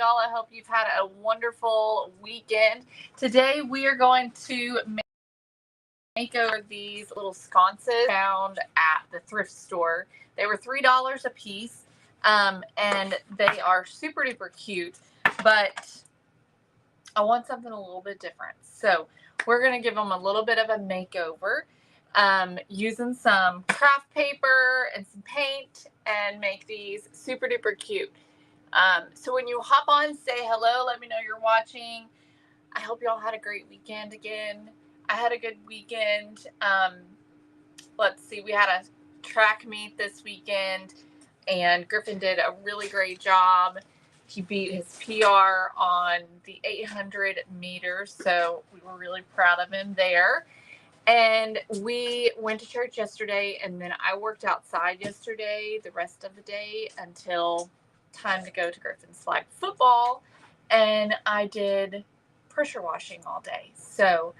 y'all? I hope you've had a wonderful weekend. Today we are going to make over these little sconces found at the thrift store. They were $3 a piece, and they are super duper cute, but I want something a little bit different. So we're going to give them a little bit of a makeover, using some craft paper and some paint, and make these super duper cute. So when you hop on, say hello, let me know you're watching. I hope y'all had a great weekend again. I had a good weekend. Let's see, we had a track meet this weekend, and Griffin did a really great job. He beat his PR on the 800 meters, so we were really proud of him there. And we went to church yesterday, and then I worked outside yesterday the rest of the day until time to go to Griffin's flag football, and I did pressure washing all day. So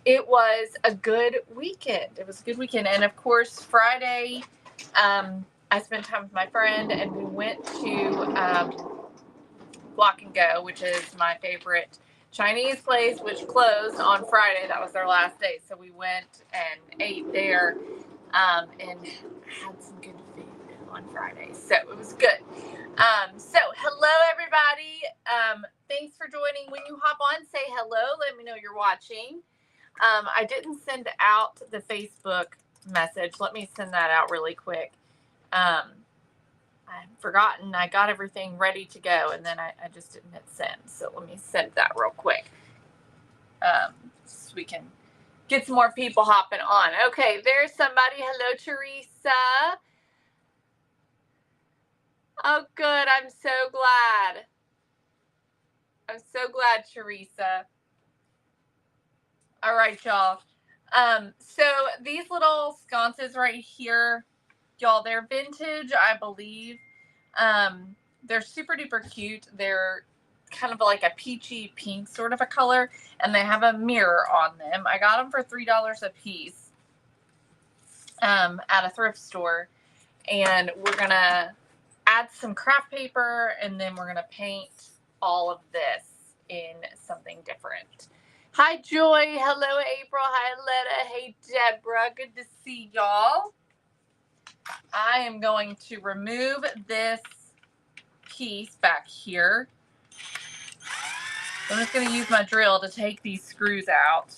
it was a good weekend. It was a good weekend. And of course, Friday, I spent time with my friend, and we went to Block and Go, which is my favorite Chinese place, which closed on Friday. That was their last day. So we went and ate there, and had some good food on Friday. So it was good. So hello everybody. Thanks for joining. When you hop on, say hello. Let me know you're watching. I didn't send out the Facebook message. Let me send that out really quick. I've forgotten. I got everything ready to go, and then I just didn't hit send. So let me send that real quick, so we can get some more people hopping on. Okay, there's somebody. Hello, Teresa. Oh, good. I'm so glad. I'm so glad, Teresa. All right, y'all. So these little sconces right here, y'all, they're vintage, I believe. They're super duper cute. They're kind of like a peachy pink sort of a color, and they have a mirror on them. I got them for $3 a piece at a thrift store, and we're gonna add some craft paper, and then we're gonna paint all of this in something different. Hi, Joy. Hello, April. Hi, Letta. Hey, Deborah. Good to see y'all. I am going to remove this piece back here. I'm just going to use my drill to take these screws out.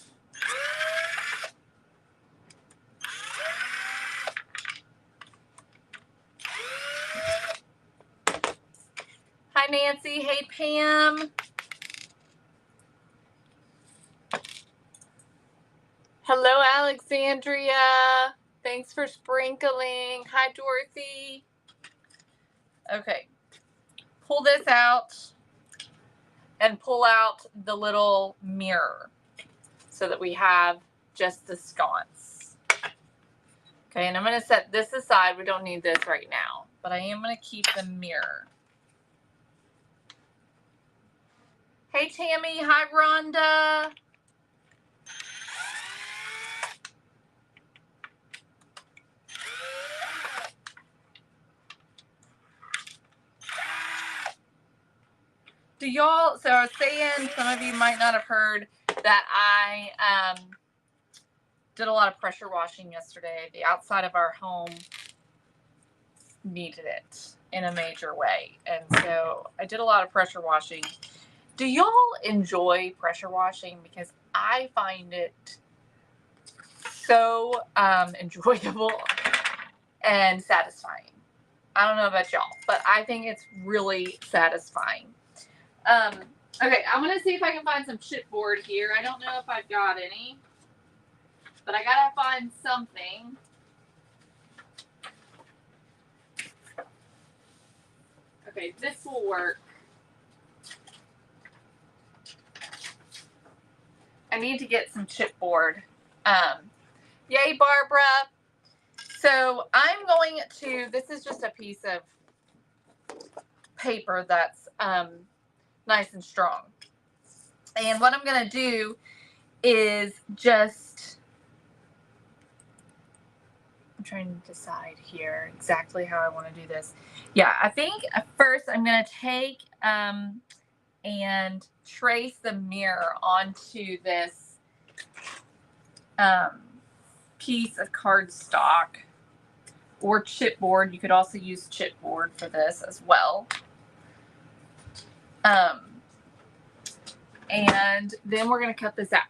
Hi, Nancy. Hey, Pam. Hello, Alexandria. Thanks for sprinkling. Hi, Dorothy. Okay. Pull this out and pull out the little mirror so that we have just the sconce. Okay, and I'm going to set this aside. We don't need this right now, but I am going to keep the mirror. Hey, Tammy. Hi, Rhonda. Do y'all, so I was saying, some of you might not have heard that I did a lot of pressure washing yesterday. The outside of our home needed it in a major way. And so I did a lot of pressure washing. Do y'all enjoy pressure washing? Because I find it so enjoyable and satisfying. I don't know about y'all, but I think it's really satisfying. Okay, I'm going to see if I can find some chipboard here. I don't know if I've got any, but I got to find something. Okay, this will work. I need to get some chipboard. Yay, Barbara. So I'm going to, this is just a piece of paper that's nice and strong. And what I'm going to do is just I'm trying to decide here exactly how I want to do this. Yeah, I think first I'm going to take and trace the mirror onto this piece of cardstock or chipboard. You could also use chipboard for this as well. And then we're going to cut this out.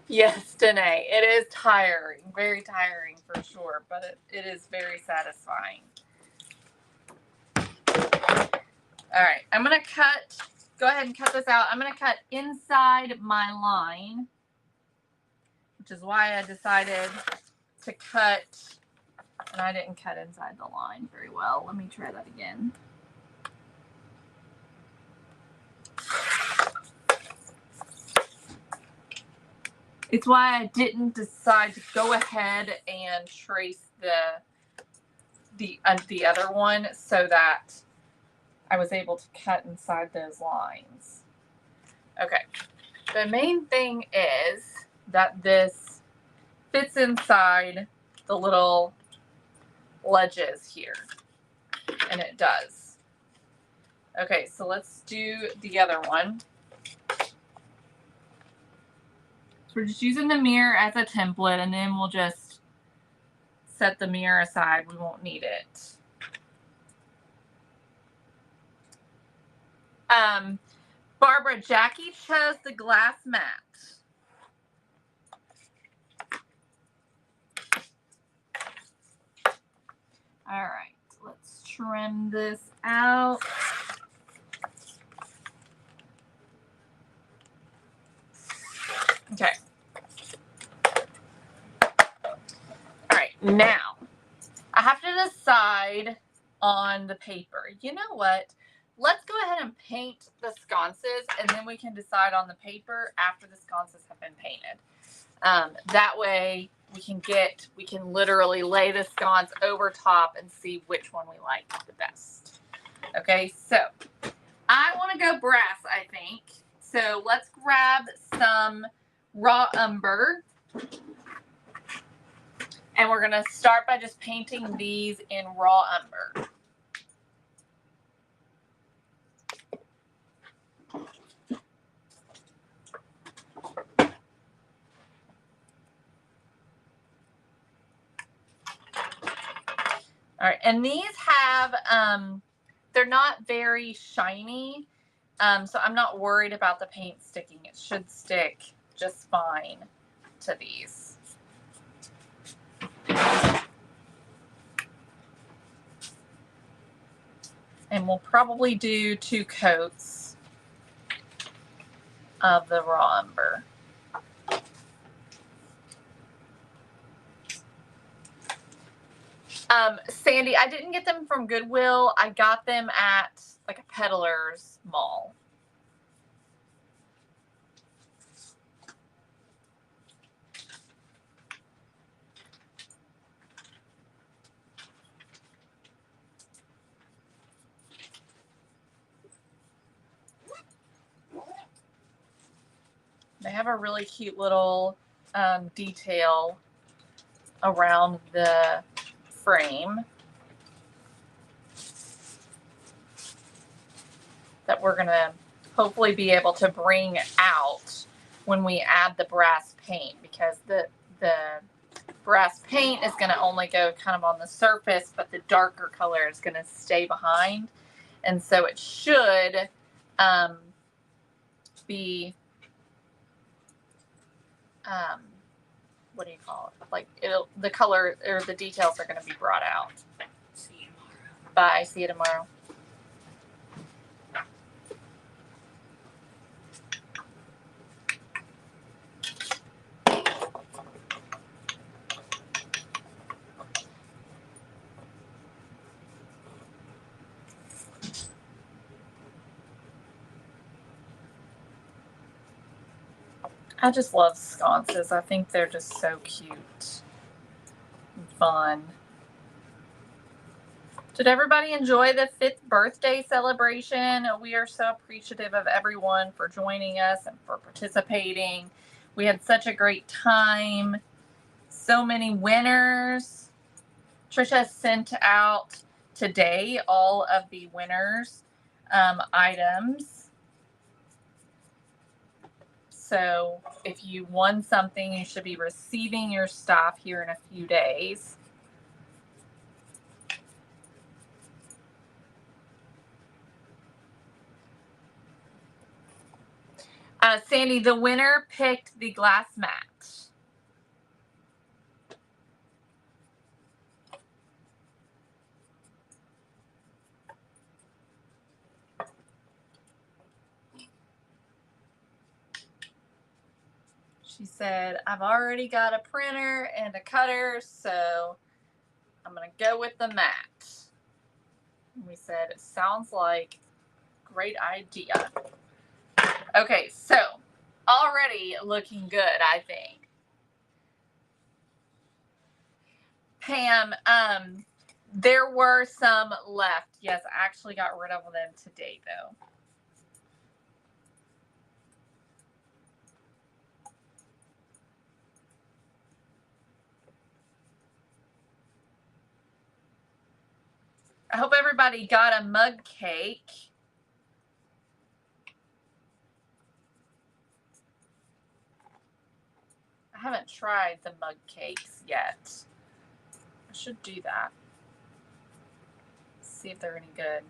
Yes, Danae, it is tiring, very tiring for sure, but it is very satisfying. All right, I'm going to go ahead and cut this out. I'm going to cut inside my line, which is why I decided to cut, and I didn't cut inside the line very well. Let me try that again. It's why I didn't decide to go ahead and trace the other one so that I was able to cut inside those lines. Okay, the main thing is that this fits inside the little ledges here, and it does. Okay, so let's do the other one. So we're just using the mirror as a template, and then we'll just set the mirror aside. We won't need it. Barbara, Jackie chose the glass mat. All right, let's trim this out. Okay. All right, now I have to decide on the paper. You know what? Let's go ahead and paint the sconces, and then we can decide on the paper after the sconces have been painted. That way we can literally lay the sconce over top and see which one we like the best. Okay, so I want to go brass, I think. So let's grab some raw umber. And we're going to start by just painting these in raw umber. All right, and these have, they're not very shiny, so I'm not worried about the paint sticking. It should stick just fine to these. And we'll probably do 2 coats of the raw umber. Sandy, I didn't get them from Goodwill. I got them at like a peddler's mall. They have a really cute little detail around the frame that we're going to hopefully be able to bring out when we add the brass paint, because the brass paint is going to only go kind of on the surface, but the darker color is going to stay behind. And so it should be, what do you call it? Like the color or the details are going to be brought out. See you tomorrow. Bye. See you tomorrow. I just love sconces. I think they're just so cute and fun. Did everybody enjoy the 5th birthday celebration? We are so appreciative of everyone for joining us and for participating. We had such a great time. So many winners. Trisha sent out today all of the winners' items. So if you won something, you should be receiving your stuff here in a few days. Sandy, the winner picked the glass mat. She said, I've already got a printer and a cutter, so I'm going to go with the mat. And we said, it sounds like a great idea. Okay, so already looking good, I think. Pam, there were some left. Yes, I actually got rid of them today, though. I hope everybody got a mug cake. I haven't tried the mug cakes yet. I should do that. See if they're any good.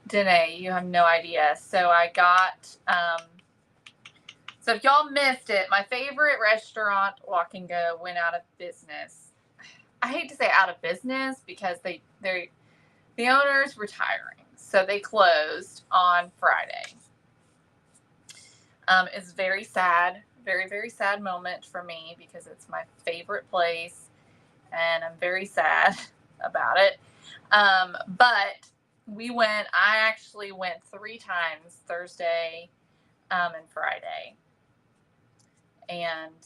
Danae, you have no idea. So I got, so if y'all missed it, my favorite restaurant, Walk and Go, went out of business. I hate to say out of business because the owner's retiring. So they closed on Friday. It's very sad, very, very sad moment for me because it's my favorite place and I'm very sad about it. But I actually went 3 times, Thursday and Friday. And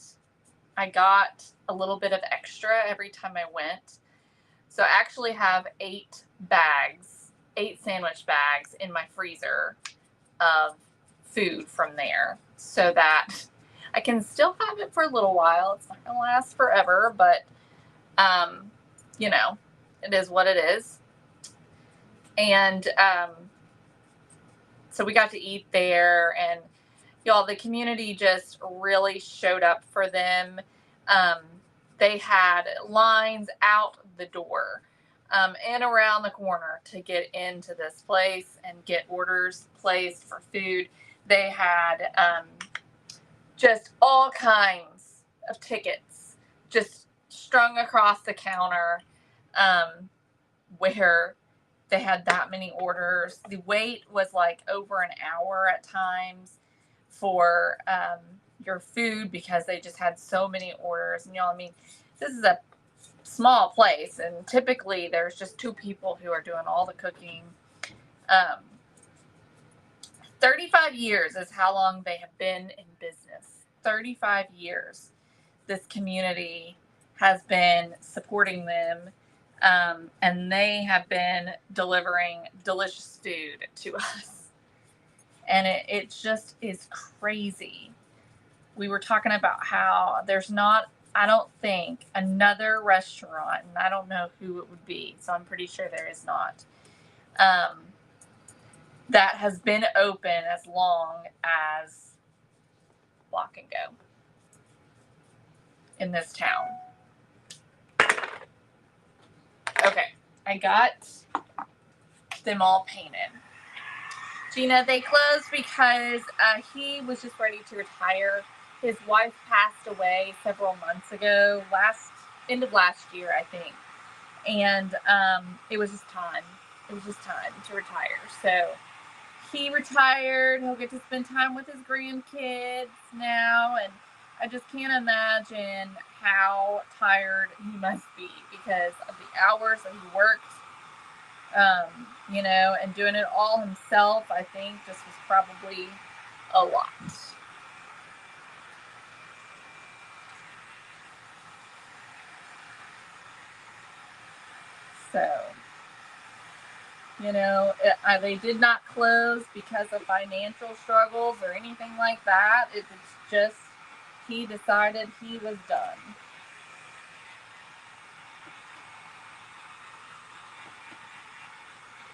I got a little bit of extra every time I went. So I actually have 8 sandwich bags in my freezer of food from there so that I can still have it for a little while. It's not going to last forever, but, you know, it is what it is. And so we got to eat there, and y'all, the community just really showed up for them. They had lines out the door and around the corner to get into this place and get orders placed for food. They had just all kinds of tickets just strung across the counter where they had that many orders. The wait was like over an hour at times for your food because they just had so many orders. And y'all, I mean, this is a small place, and typically there's just 2 people who are doing all the cooking. 35 years is how long they have been in business. 35 years. This community has been supporting them, and they have been delivering delicious food to us. And it just is crazy. We were talking about how there's not, I don't think, another restaurant, and I don't know who it would be, so I'm pretty sure there is not, that has been open as long as Walk and Go in this town. Okay, I got them all painted. Gina, they closed because he was just ready to retire. His wife passed away several months ago, end of last year, I think. And it was just time. It was just time to retire. So he retired. He'll get to spend time with his grandkids now. And I just can't imagine how tired he must be because of the hours that he worked. You know, and doing it all himself, I think just was probably a lot. So, you know, they did not close because of financial struggles or anything like that. It's just he decided he was done.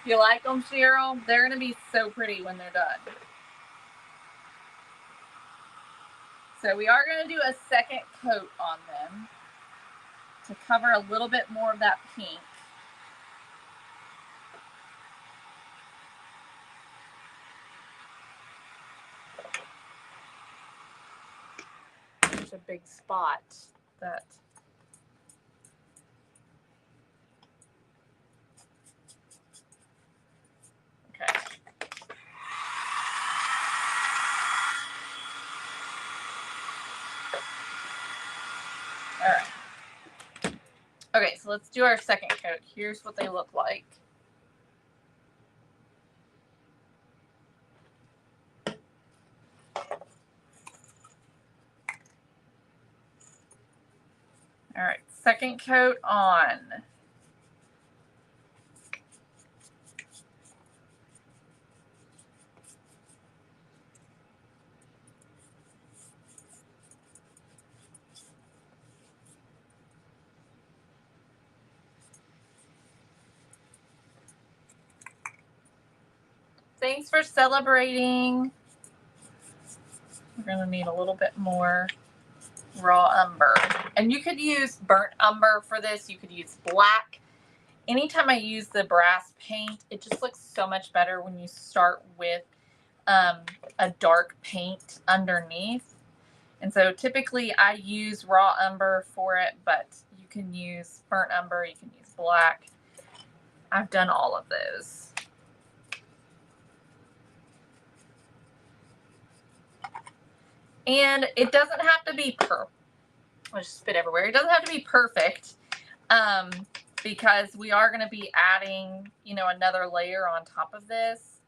You like them, Cheryl? They're going to be so pretty when they're done. So we are going to do a second coat on them to cover a little bit more of that pink. There's a big spot that okay. All right. Okay, so let's do our second coat. Here's what they look like. All right, second coat on. Thanks for celebrating. We're going to need a little bit more raw umber. And you could use burnt umber for this. You could use black. Anytime I use the brass paint, it just looks so much better when you start with a dark paint underneath. And so typically I use raw umber for it, but you can use burnt umber, you can use black. I've done all of those. And it doesn't have to be I just spit everywhere. It doesn't have to be perfect because we are going to be adding, you know, another layer on top of this.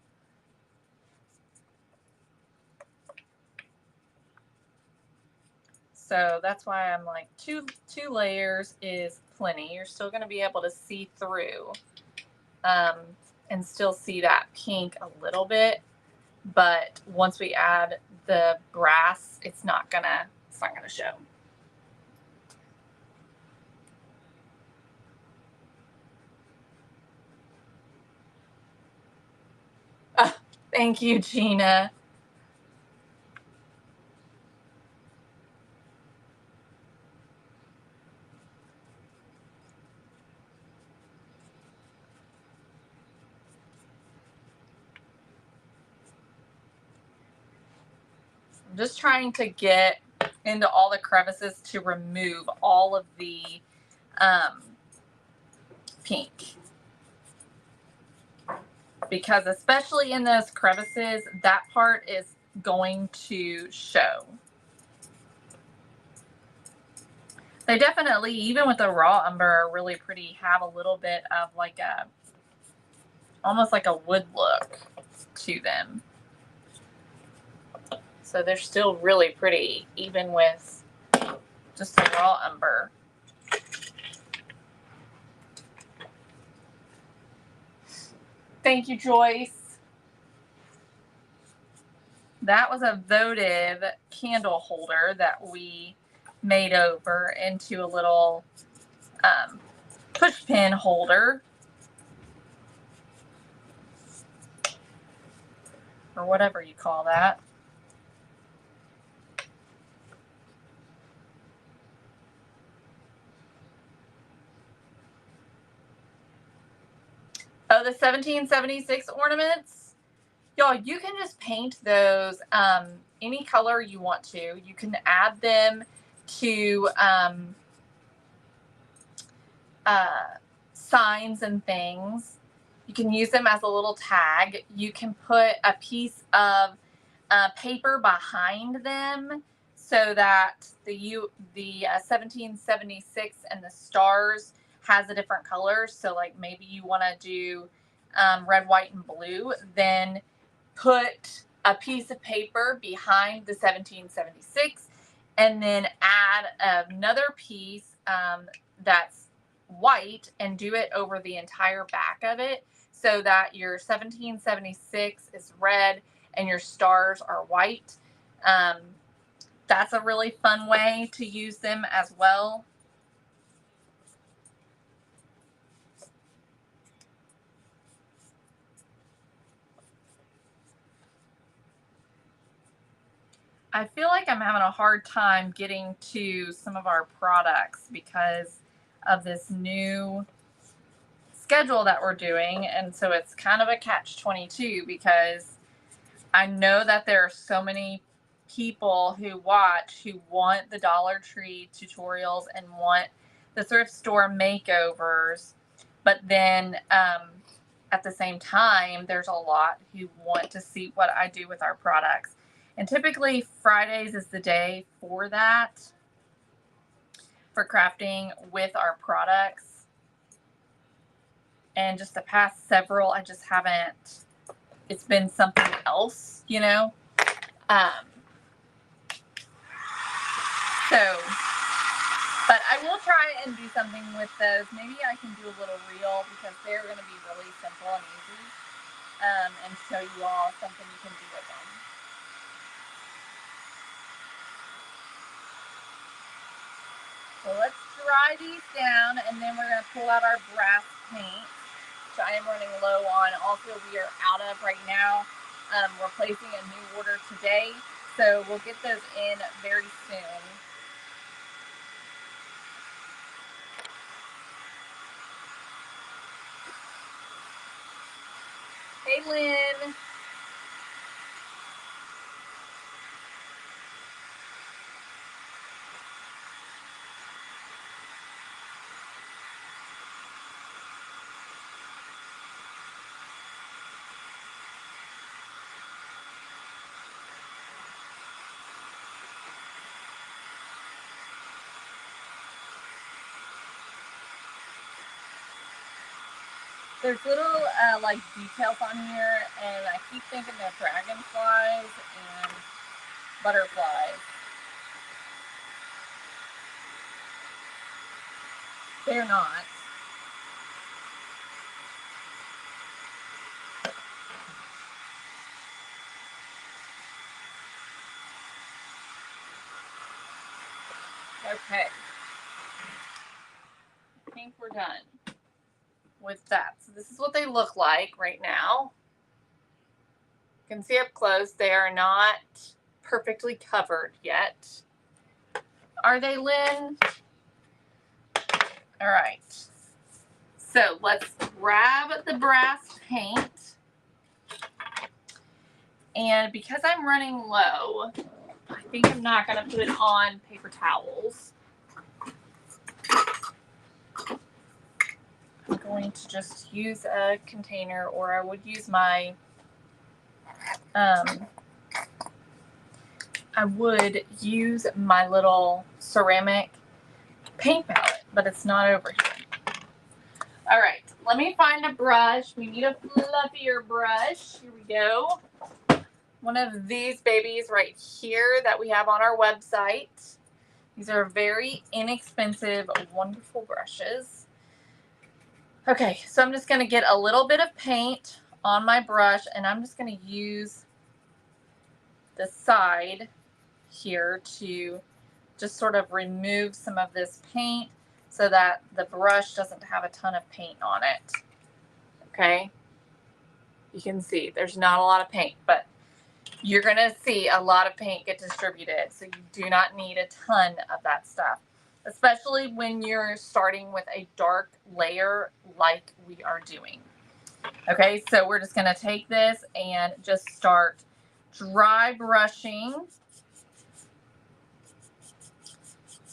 So that's why I'm like two layers is plenty. You're still going to be able to see through and still see that pink a little bit. But once we add the brass, it's not gonna show. Thank you, Gina. I'm just trying to get into all the crevices to remove all of the pink. Because especially in those crevices, that part is going to show. They definitely, even with the raw umber, are really pretty, have a little bit of like a, almost like a wood look to them. So they're still really pretty, even with just the raw umber. Thank you, Joyce. That was a votive candle holder that we made over into a little push pin holder. Or whatever you call that. Oh, the 1776 ornaments. Y'all, you can just paint those any color you want to. You can add them to signs and things. You can use them as a little tag. You can put a piece of paper behind them so that the 1776 and the stars has a different color. So like maybe you want to do red, white, and blue, then put a piece of paper behind the 1776 and then add another piece that's white and do it over the entire back of it so that your 1776 is red and your stars are white. That's a really fun way to use them as well. I feel like I'm having a hard time getting to some of our products because of this new schedule that we're doing. And so it's kind of a catch-22 because I know that there are so many people who watch who want the Dollar Tree tutorials and want the thrift store makeovers, but then at the same time, there's a lot who want to see what I do with our products. And typically Fridays is the day for that, for crafting with our products. And just the past several, I just haven't, it's been something else, you know? But I will try and do something with those. Maybe I can do a little reel because they're going to be really simple and easy, and show you all something you can do with them. So let's dry these down, and then we're going to pull out our brass paint, which I am running low on. Also, we are out of right now. We're placing a new order today, so we'll get those in very soon. Hey, Lynn. There's little like details on here, and I keep thinking they're dragonflies and butterflies. They're not. Okay. I think we're done with that. So this is what they look like right now. You can see up close they are not perfectly covered yet. Are they, Lynn? All right. So let's grab the brass paint. And because I'm running low, I think I'm not going to put on paper towels. I'm going to just use a container, or I would use my, little ceramic paint palette, but it's not over here. All right, let me find a brush. We need a fluffier brush. Here we go. One of these babies right here that we have on our website. These are very inexpensive, wonderful brushes. Okay, so I'm just going to get a little bit of paint on my brush, and I'm just going to use the side here to just sort of remove some of this paint so that the brush doesn't have a ton of paint on it. Okay, you can see there's not a lot of paint, but you're going to see a lot of paint get distributed, so you do not need a ton of that stuff, especially when you're starting with a dark layer like we are doing. Okay, so we're just going to take this and just start dry brushing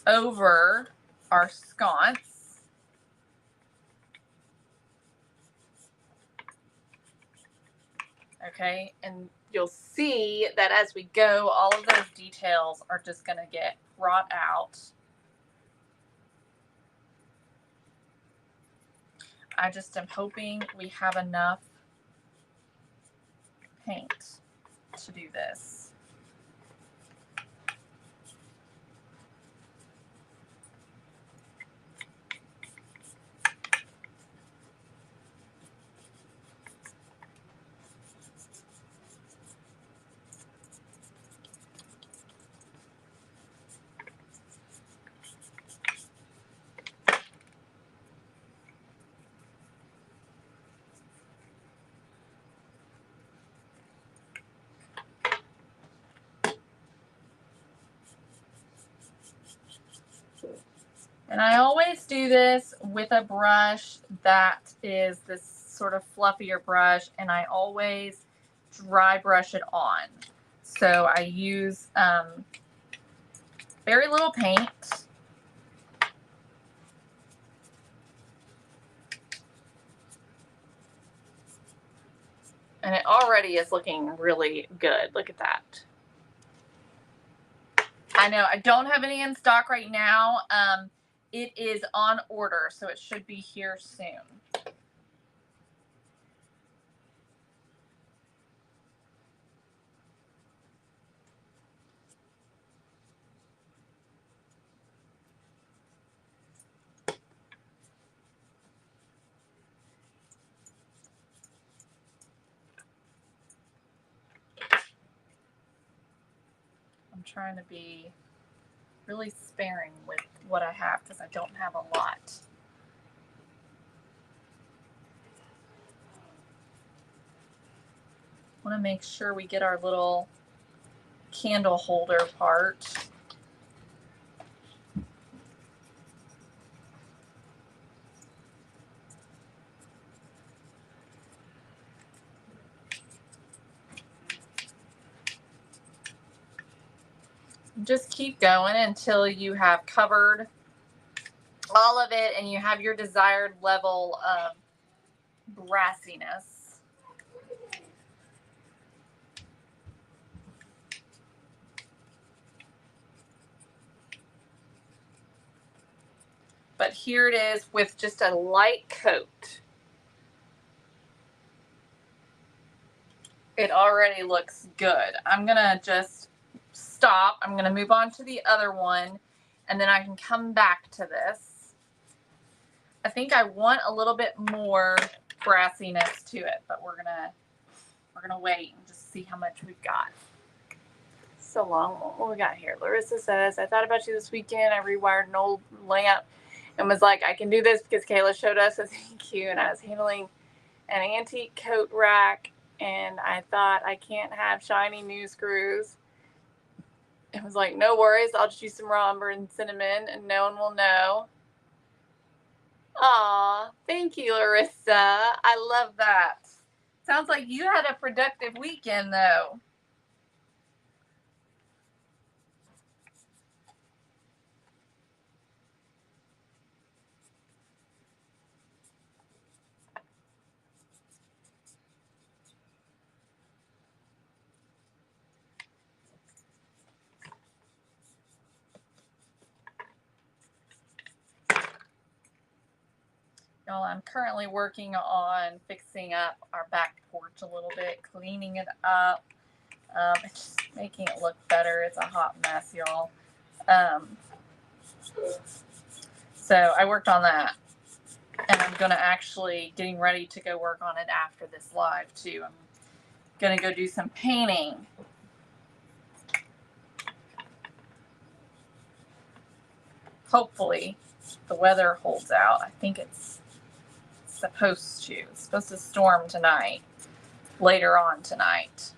over our sconce. Okay, and you'll see that as we go, all of those details are just going to get brought out. I just am hoping we have enough paint to do this. And I always do this with a brush that is this sort of fluffier brush, and I always dry brush it on. So I use very little paint. And it already is looking really good. Look at that. I know I don't have any in stock right now. It is on order, so it should be here soon. I'm trying to be really sparing with what I have because I don't have a lot. I want to make sure we get our little candle holder part. Just keep going until you have covered all of it and you have your desired level of brassiness. But here it is with just a light coat. It already looks good. I'm gonna just stop. I'm gonna move on to the other one, and then I can come back to this. I think I want a little bit more brassiness to it, but we're gonna wait and just see how much we've got. So long. What we got here? Larissa says, I thought about you this weekend. I rewired an old lamp and was like, I can do this because Kayla showed us a thank you, and I was handling an antique coat rack, and I thought I can't have shiny new screws. It was like, no worries, I'll just use some raw umber and cinnamon and no one will know. Aw, thank you, Larissa. I love that. Sounds like you had a productive weekend, though. Y'all, I'm currently working on fixing up our back porch a little bit, cleaning it up, and just making it look better. It's a hot mess, y'all. So I worked on that, and I'm going to actually getting ready to go work on it after this live, too. I'm going to go do some painting. Hopefully, the weather holds out. I think it's supposed to. It's supposed to storm tonight, later on tonight.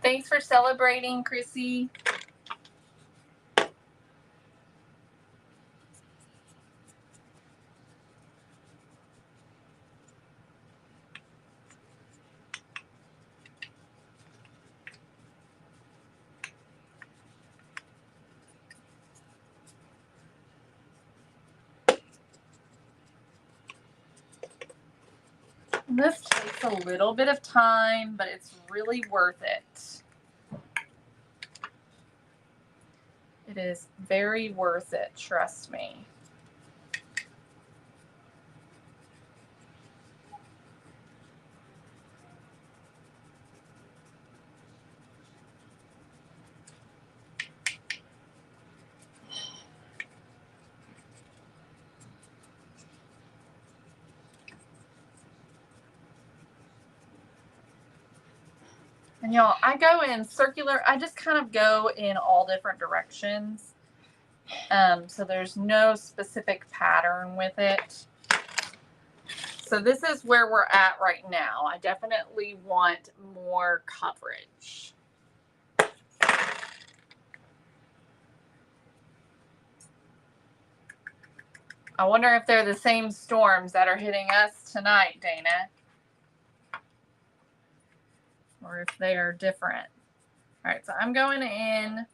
Thanks for celebrating, Chrissy. This takes a little bit of time, but it's really worth it. It is very worth it, trust me. And y'all, I go in circular, I just kind of go in all different directions. So there's no specific pattern with it. So this is where we're at right now. I definitely want more coverage. I wonder if they're the same storms that are hitting us tonight, Dana. Or if they are different. All right, so I'm going in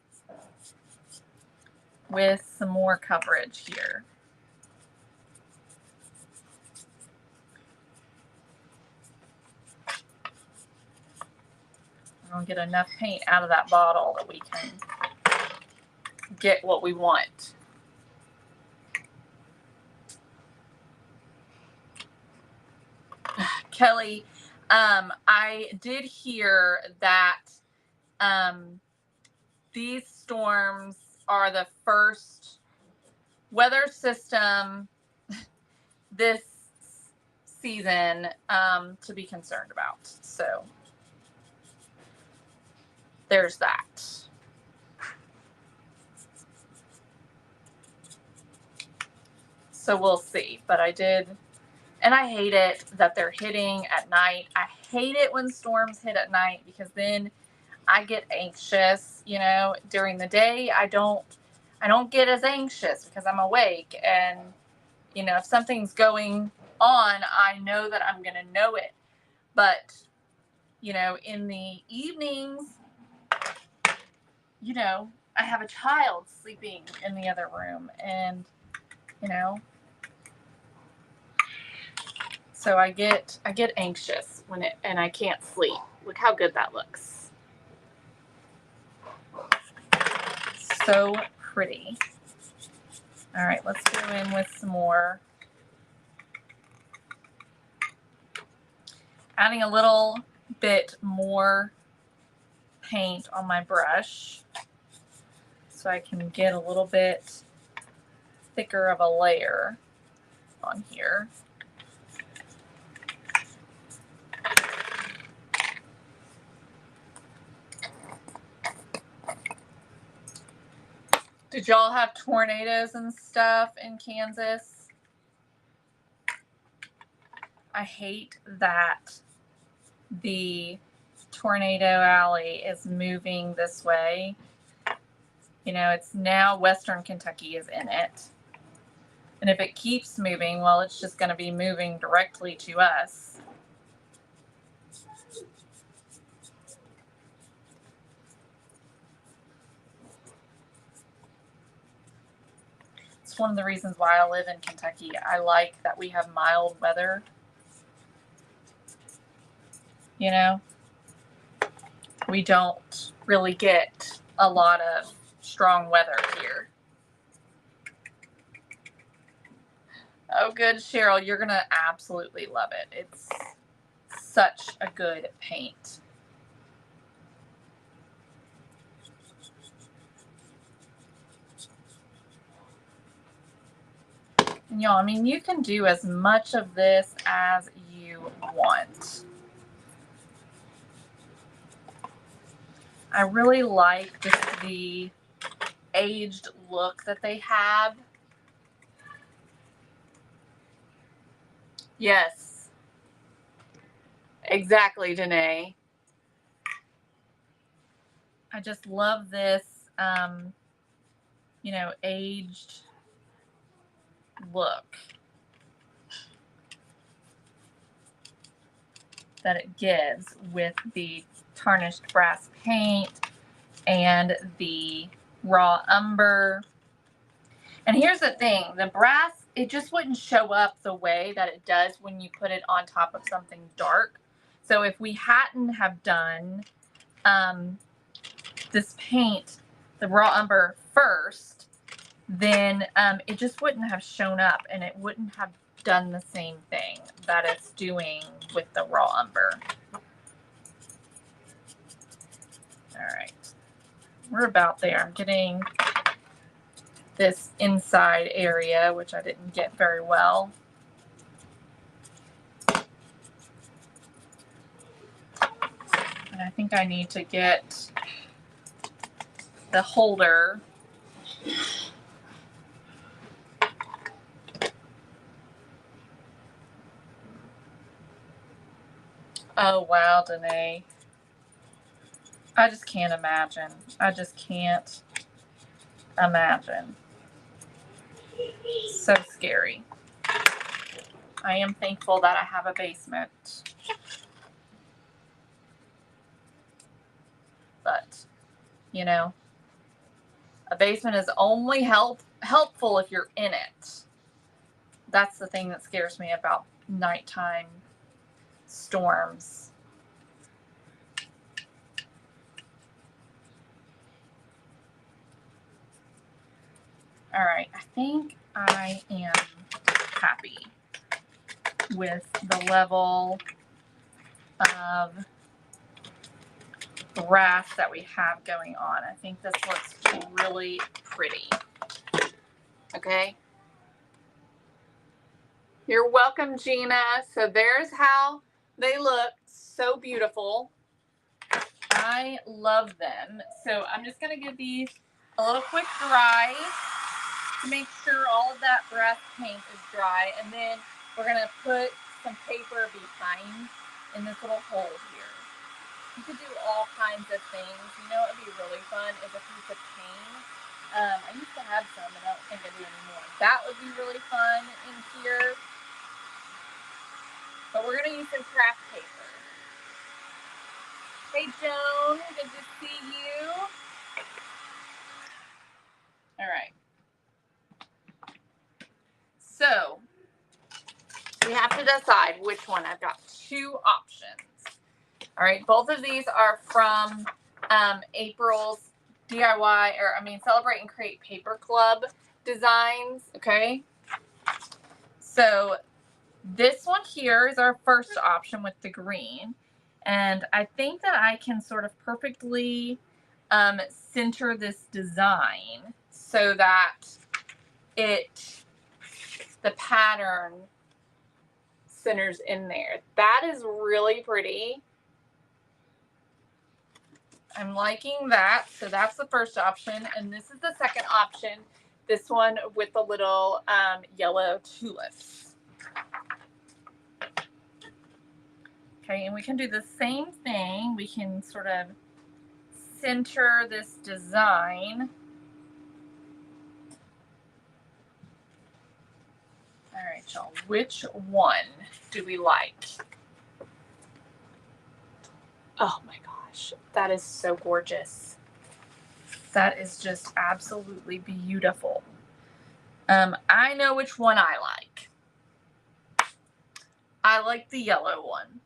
with some more coverage here. I'll get enough paint out of that bottle that we can get what we want. Kelly, I did hear that these storms are the first weather system this season to be concerned about. So there's that. So we'll see. But I did, and I hate it that they're hitting at night. I hate it when storms hit at night because then I get anxious. You know, during the day I don't get as anxious because I'm awake, and you know, if something's going on, I know that I'm gonna know it. But you know, in the evenings, you know, I have a child sleeping in the other room, and you know, so I get anxious when and I can't sleep. Look how good that looks. So pretty. All right, let's go in with some more. Adding a little bit more paint on my brush so I can get a little bit thicker of a layer on here. Did y'all have tornadoes and stuff in Kansas? I hate that the tornado alley is moving this way. You know, it's now Western Kentucky is in it. And if it keeps moving, well, it's just going to be moving directly to us. It's one of the reasons why I live in Kentucky. I like that we have mild weather. You know, we don't really get a lot of strong weather here. Oh, good, Cheryl. You're going to absolutely love it. It's such a good paint. And y'all, I mean, you can do as much of this as you want. I really like just the aged look that they have. Yes, exactly, Danae. I just love this, you know, aged look that it gives with the tarnished brass paint and the raw umber. And here's the thing, the brass, it just wouldn't show up the way that it does when you put it on top of something dark. So if we hadn't have done this paint, the raw umber first, then it just wouldn't have shown up and it wouldn't have done the same thing that it's doing with the raw umber. All right, we're about there. I'm getting this inside area, which I didn't get very well. And I think I need to get the holder Oh, wow, Danae. I just can't imagine. I just can't imagine. So scary. I am thankful that I have a basement. But, you know, a basement is only helpful if you're in it. That's the thing that scares me about nighttime storms. All right, I think I am happy with the level of grass that we have going on. I think this looks really pretty. Okay. You're welcome, Gina. So there's how they look. So beautiful. I love them. So I'm just going to give these a little quick dry to make sure all of that brass paint is dry. And then we're going to put some paper behind in this little hole here. You could do all kinds of things. You know what would be really fun is a piece of cane. I used to have some, but I don't think I do anymore. That would be really fun in here. But we're going to use some craft paper. Hey, Joan. Good to see you. All right. So we have to decide which one. I've got two options. All right. Both of these are from April's Celebrate and Create Paper Club designs. Okay. So this one here is our first option with the green. And I think that I can sort of perfectly center this design so that the pattern centers in there. That is really pretty. I'm liking that. So that's the first option. And this is the second option. This one with the little yellow tulips. Okay, and we can do the same thing. We can sort of center this design. All right, y'all, which one do we like? Oh my gosh, that is so gorgeous. That is just absolutely beautiful. I know which one I like. I like the yellow one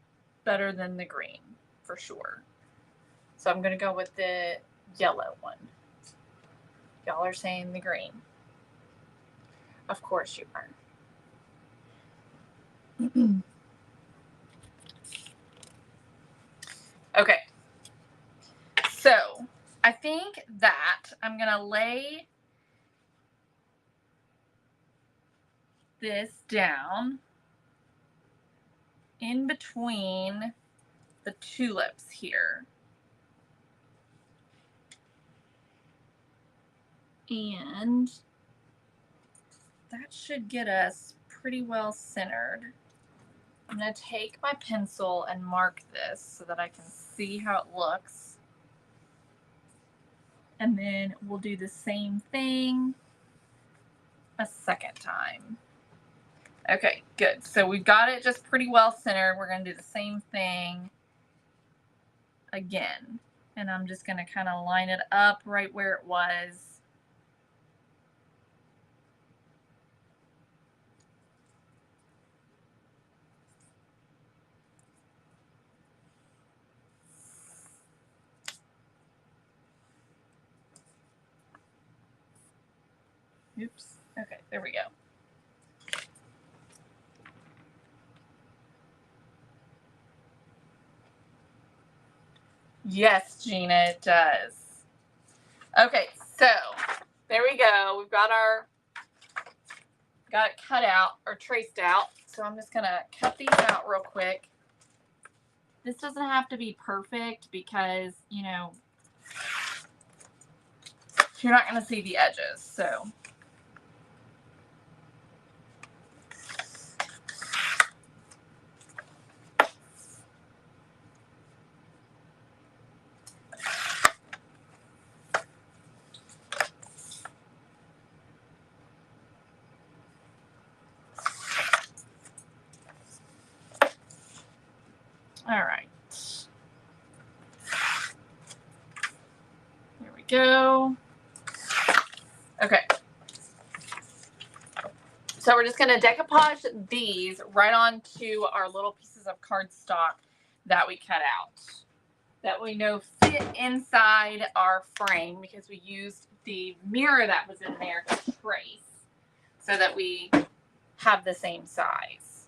better than the green, for sure. So I'm going to go with the yellow one. Y'all are saying the green. Of course you are. Okay. So I think that I'm going to lay this down in between the tulips here. And that should get us pretty well centered. I'm going to take my pencil and mark this so that I can see how it looks. And then we'll do the same thing a second time. Okay, good. So we've got it just pretty well centered. We're going to do the same thing again. And I'm just going to kind of line it up right where it was. Oops. Okay, there we go. Yes, Gina, it does. Okay, so there we go. We've got it cut out or traced out. So I'm just gonna cut these out real quick. This doesn't have to be perfect because, you know, you're not gonna see the edges. So All right. Here we go. Okay. So we're just going to decoupage these right onto our little pieces of cardstock that we cut out, that we know fit inside our frame, because we used the mirror that was in there to trace so that we have the same size.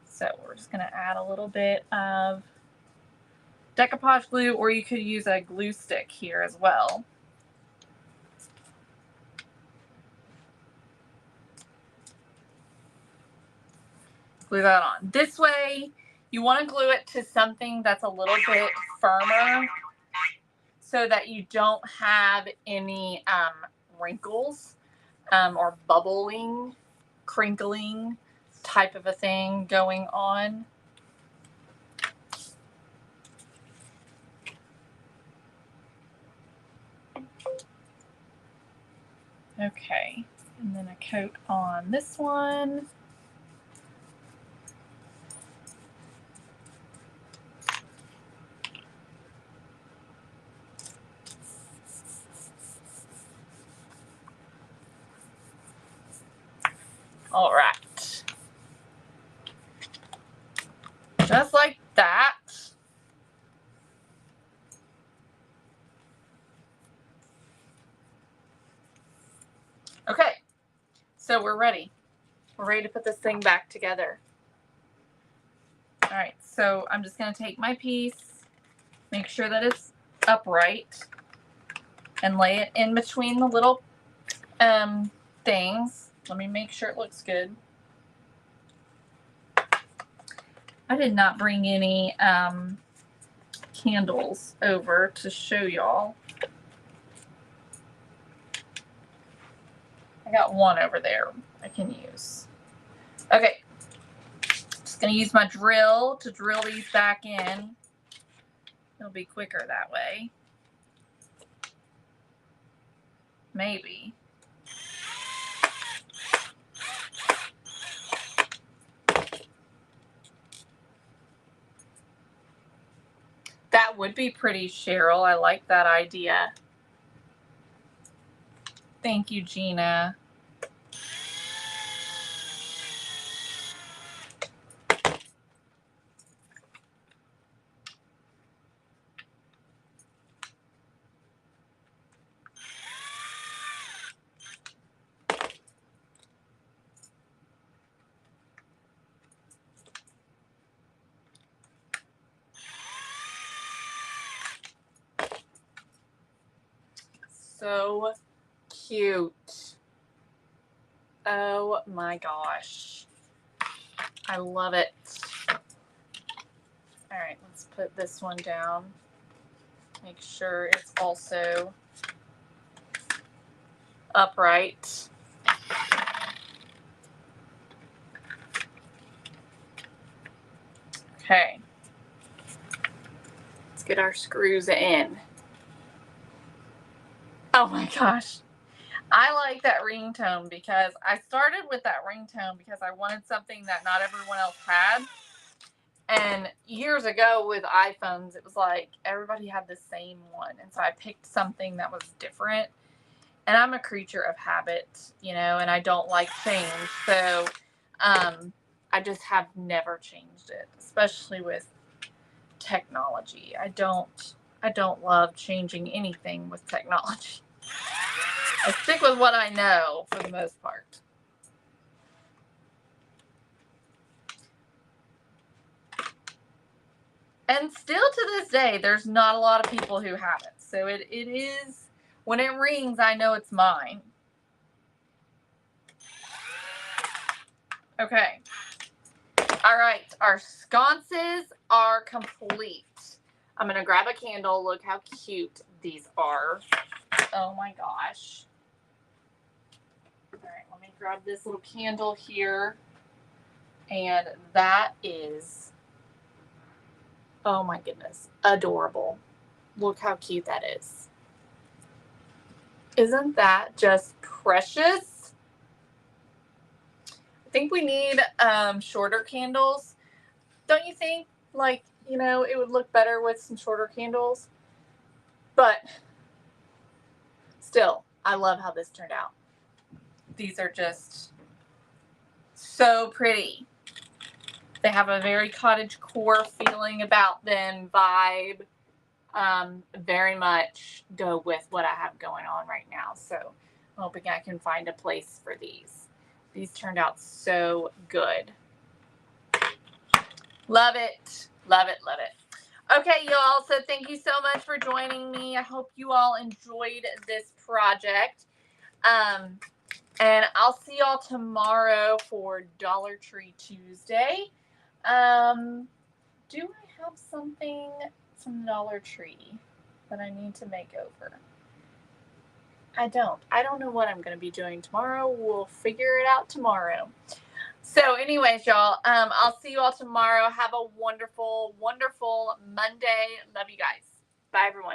So we're just going to add a little bit of decoupage glue, or you could use a glue stick here as well. Glue that on. This way, you want to glue it to something that's a little bit firmer so that you don't have any wrinkles or bubbling, crinkling type of a thing going on. Okay, and then a coat on this one. All right. Just like that. Okay, so we're ready. We're ready to put this thing back together. All right, so I'm just going to take my piece, make sure that it's upright, and lay it in between the little things. Let me make sure it looks good. I did not bring any candles over to show y'all. I got one over there I can use. Okay, just gonna use my drill to drill these back in. It'll be quicker that way. Maybe. That would be pretty, Cheryl. I like that idea. Thank you, Gina. So cute. Oh my gosh. I love it. All right, let's put this one down. Make sure it's also upright. Okay. Let's get our screws in. Oh my gosh. I like that ringtone because I started with that ringtone because I wanted something that not everyone else had. And years ago with iPhones, it was like everybody had the same one. And so I picked something that was different. And I'm a creature of habit, you know, and I don't like change. So I just have never changed it, especially with technology. I don't love changing anything with technology. I stick with what I know for the most part. And still to this day, there's not a lot of people who have it. So it is, when it rings, I know it's mine. Okay. All right. Our sconces are complete. I'm going to grab a candle. Look how cute these are. Oh my gosh. All right. Let me grab this little candle here. And that is, oh my goodness, adorable. Look how cute that is. Isn't that just precious? I think we need shorter candles Don't you think, like, you know, it would look better with some shorter candles? But still, I love how this turned out. These are just so pretty. They have a very cottagecore feeling about them, vibe. Very much go with what I have going on right now. So I'm hoping I can find a place for these. These turned out so good. Love it. Love it. Love it. Okay, y'all. So thank you so much for joining me. I hope you all enjoyed this project. And I'll see y'all tomorrow for Dollar Tree Tuesday. Do I have something from Dollar Tree that I need to make over? I don't know what I'm going to be doing tomorrow. We'll figure it out tomorrow. So anyways, y'all, I'll see you all tomorrow. Have a wonderful, wonderful Monday. Love you guys. Bye, everyone.